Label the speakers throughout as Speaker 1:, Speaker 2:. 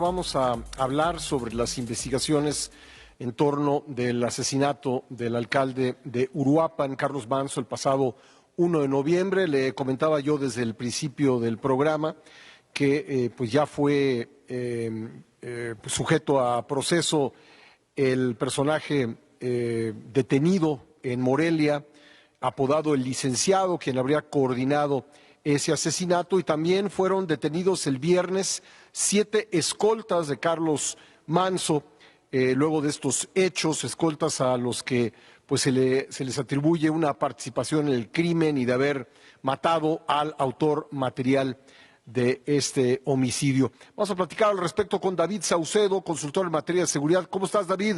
Speaker 1: Vamos a hablar sobre las investigaciones en torno del asesinato del alcalde de Uruapan, Carlos Manzo, el pasado 1 de noviembre. Le comentaba yo desde el principio del programa que pues ya fue sujeto a proceso el personaje detenido en Morelia, apodado el Licenciado, quien habría coordinado ese asesinato, y también fueron detenidos el viernes 7 escoltas de Carlos Manzo, luego de estos hechos, escoltas a los que pues se les atribuye una participación en el crimen y de haber matado al autor material de este homicidio. Vamos a platicar al respecto con David Saucedo, consultor en materia de seguridad. ¿Cómo estás, David?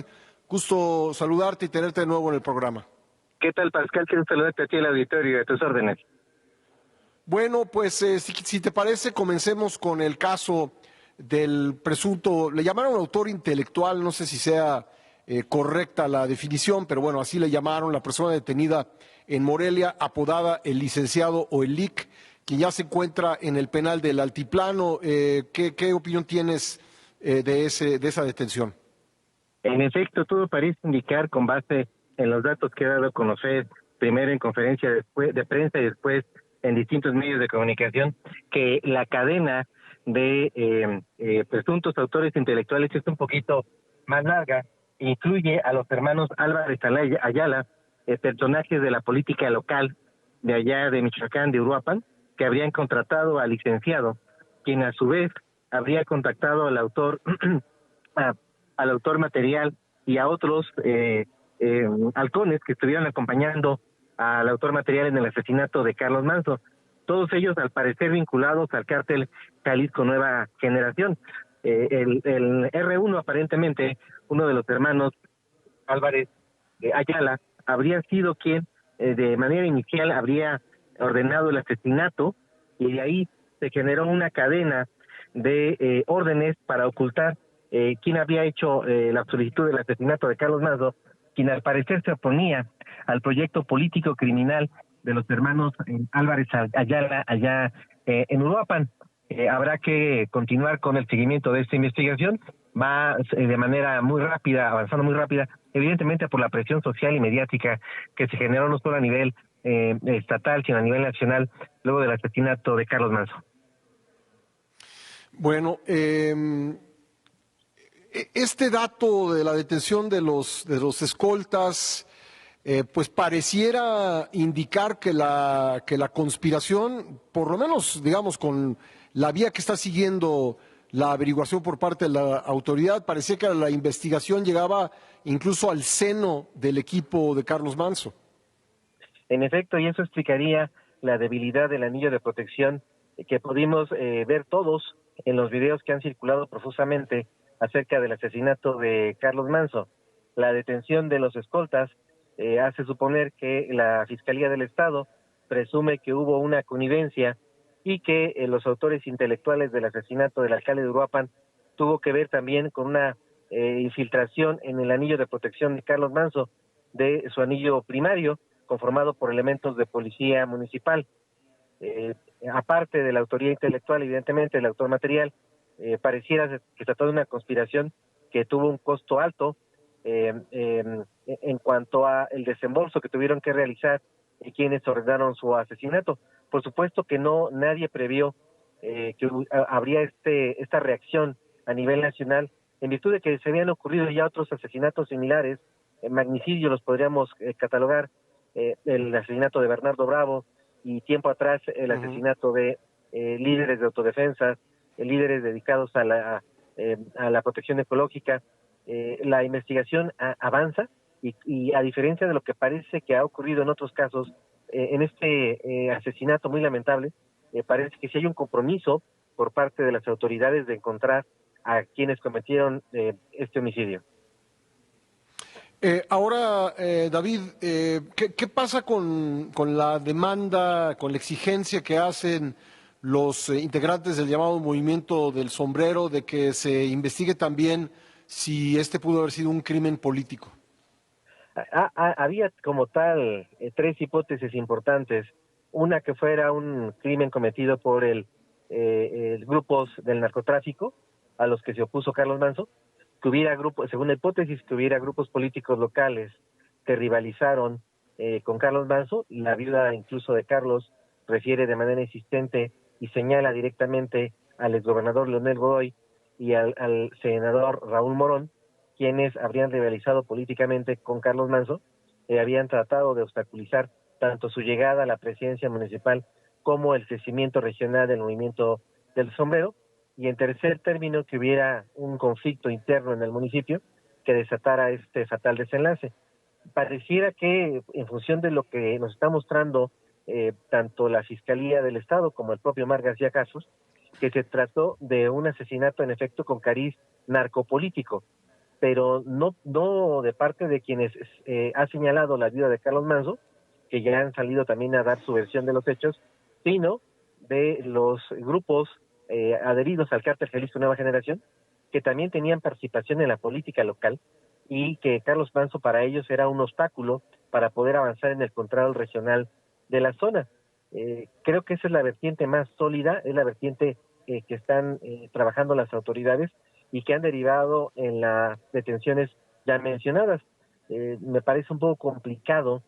Speaker 1: Gusto saludarte y tenerte de nuevo en el programa.
Speaker 2: ¿Qué tal, Pascal? Quiero saludarte a ti, el auditorio, a tus órdenes.
Speaker 1: Bueno, pues si te parece, comencemos con el caso del presunto, le llamaron autor intelectual, no sé si sea correcta la definición, pero bueno, así le llamaron, la persona detenida en Morelia, apodada el Licenciado o el LIC, quien ya se encuentra en el penal del Altiplano. ¿Qué opinión tienes de esa detención?
Speaker 2: En efecto, todo parece indicar, con base en los datos que he dado a conocer, primero en conferencia de prensa y después en distintos medios de comunicación, que la cadena de presuntos autores intelectuales es un poquito más larga. Incluye a los hermanos Álvarez Ayala, personajes de la política local de allá de Michoacán, de Uruapan, que habrían contratado al Licenciado, quien a su vez habría contactado al autor al autor material y a otros halcones que estuvieron acompañando al autor material en el asesinato de Carlos Manzo. Todos ellos, al parecer, vinculados al cártel Jalisco Nueva Generación. El R1, aparentemente, uno de los hermanos Álvarez Ayala, habría sido quien de manera inicial habría ordenado el asesinato, y de ahí se generó una cadena de órdenes para ocultar quién había hecho la solicitud del asesinato de Carlos Manzo, quien al parecer se oponía al proyecto político criminal de los hermanos Álvarez Ayala allá en Uruapan. Habrá que continuar con el seguimiento de esta investigación. Va de manera muy rápida, avanzando muy rápida, evidentemente por la presión social y mediática que se generó no solo a nivel estatal, sino a nivel nacional, luego del asesinato de Carlos Manzo.
Speaker 1: Bueno, este dato de la detención de los escoltas, pues pareciera indicar que la conspiración, por lo menos, digamos, con la vía que está siguiendo la averiguación por parte de la autoridad, parecía que la investigación llegaba incluso al seno del equipo de Carlos Manzo.
Speaker 2: En efecto, y eso explicaría la debilidad del anillo de protección que pudimos ver todos en los videos que han circulado profusamente acerca del asesinato de Carlos Manzo. La detención de los escoltas hace suponer que la Fiscalía del Estado presume que hubo una connivencia y que los autores intelectuales del asesinato del alcalde de Uruapan tuvo que ver también con una infiltración en el anillo de protección de Carlos Manzo, de su anillo primario, conformado por elementos de policía municipal. Aparte de la autoría intelectual, evidentemente, el autor material, pareciera que se trató de una conspiración que tuvo un costo alto en cuanto a el desembolso que tuvieron que realizar quienes ordenaron su asesinato. Por supuesto que nadie previó que habría esta reacción a nivel nacional, en virtud de que se habían ocurrido ya otros asesinatos similares, magnicidios los podríamos catalogar, el asesinato de Bernardo Bravo, y tiempo atrás el asesinato de líderes de autodefensa, líderes dedicados a la protección ecológica. La investigación avanza y a diferencia de lo que parece que ha ocurrido en otros casos, en este asesinato muy lamentable, parece que sí hay un compromiso por parte de las autoridades de encontrar a quienes cometieron este homicidio.
Speaker 1: Ahora, David, ¿qué pasa con la demanda, con la exigencia que hacen los integrantes del llamado Movimiento del Sombrero de que se investigue también si este pudo haber sido un crimen político?
Speaker 2: Había como tal tres hipótesis importantes. Una, que fuera un crimen cometido por el grupos del narcotráfico, a los que se opuso Carlos Manso, que hubiera grupos, según la hipótesis, que hubiera grupos políticos locales que rivalizaron con Carlos Manso. La viuda incluso de Carlos refiere de manera insistente y señala directamente al exgobernador Leonel Godoy y al senador Raúl Morón, quienes habrían rivalizado políticamente con Carlos Manso, habían tratado de obstaculizar tanto su llegada a la presidencia municipal como el crecimiento regional del movimiento del sombrero, y en tercer término que hubiera un conflicto interno en el municipio que desatara este fatal desenlace. Pareciera que en función de lo que nos está mostrando tanto la Fiscalía del Estado como el propio Mar García Casos, que se trató de un asesinato en efecto con cariz narcopolítico, pero no de parte de quienes ha señalado la viuda de Carlos Manso, que ya han salido también a dar su versión de los hechos, sino de los grupos adheridos al Cártel Jalisco Nueva Generación, que también tenían participación en la política local y que Carlos Manso para ellos era un obstáculo para poder avanzar en el control regional de la zona. Creo que esa es la vertiente más sólida, es la vertiente que están trabajando las autoridades y que han derivado en las detenciones ya mencionadas. Me parece un poco complicado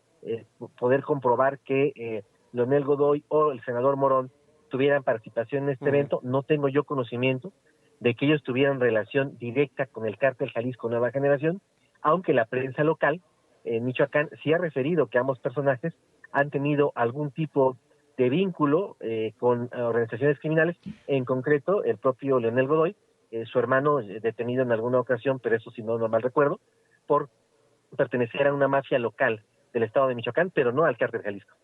Speaker 2: poder comprobar que Leonel Godoy o el senador Morón tuvieran participación en este evento. No tengo yo conocimiento de que ellos tuvieran relación directa con el Cártel Jalisco Nueva Generación, aunque la prensa local en Michoacán sí ha referido que ambos personajes han tenido algún tipo de vínculo con organizaciones criminales, en concreto el propio Leonel Godoy, su hermano detenido en alguna ocasión, pero eso sí no mal recuerdo, por pertenecer a una mafia local del estado de Michoacán, pero no al Cártel Jalisco.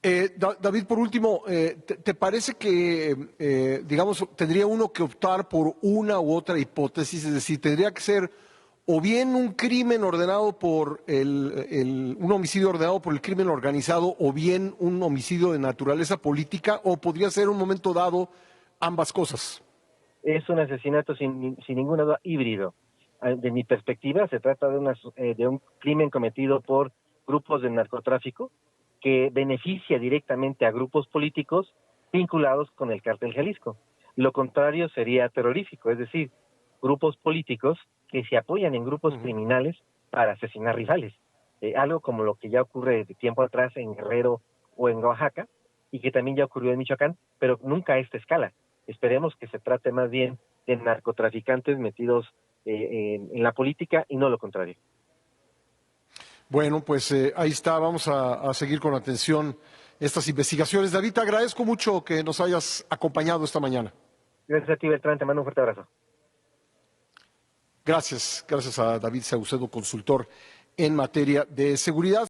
Speaker 1: David, por último, ¿te parece que, digamos, tendría uno que optar por una u otra hipótesis? Es decir, tendría que ser o bien un crimen ordenado por un homicidio ordenado por el crimen organizado, o bien un homicidio de naturaleza política, o podría ser un momento dado ambas cosas.
Speaker 2: Es un asesinato sin ninguna duda híbrido. De mi perspectiva, se trata de un crimen cometido por grupos de narcotráfico que beneficia directamente a grupos políticos vinculados con el Cártel Jalisco. Lo contrario sería terrorífico, es decir, grupos políticos que se apoyan en grupos criminales para asesinar rivales. Algo como lo que ya ocurre de tiempo atrás en Guerrero o en Oaxaca, y que también ya ocurrió en Michoacán, pero nunca a esta escala. Esperemos que se trate más bien de narcotraficantes metidos en la política y no lo contrario.
Speaker 1: Bueno, pues ahí está, vamos a seguir con atención estas investigaciones. David, te agradezco mucho que nos hayas acompañado esta mañana.
Speaker 2: Gracias a ti, Beltrán, te mando un fuerte abrazo.
Speaker 1: Gracias a David Saucedo, consultor en materia de seguridad.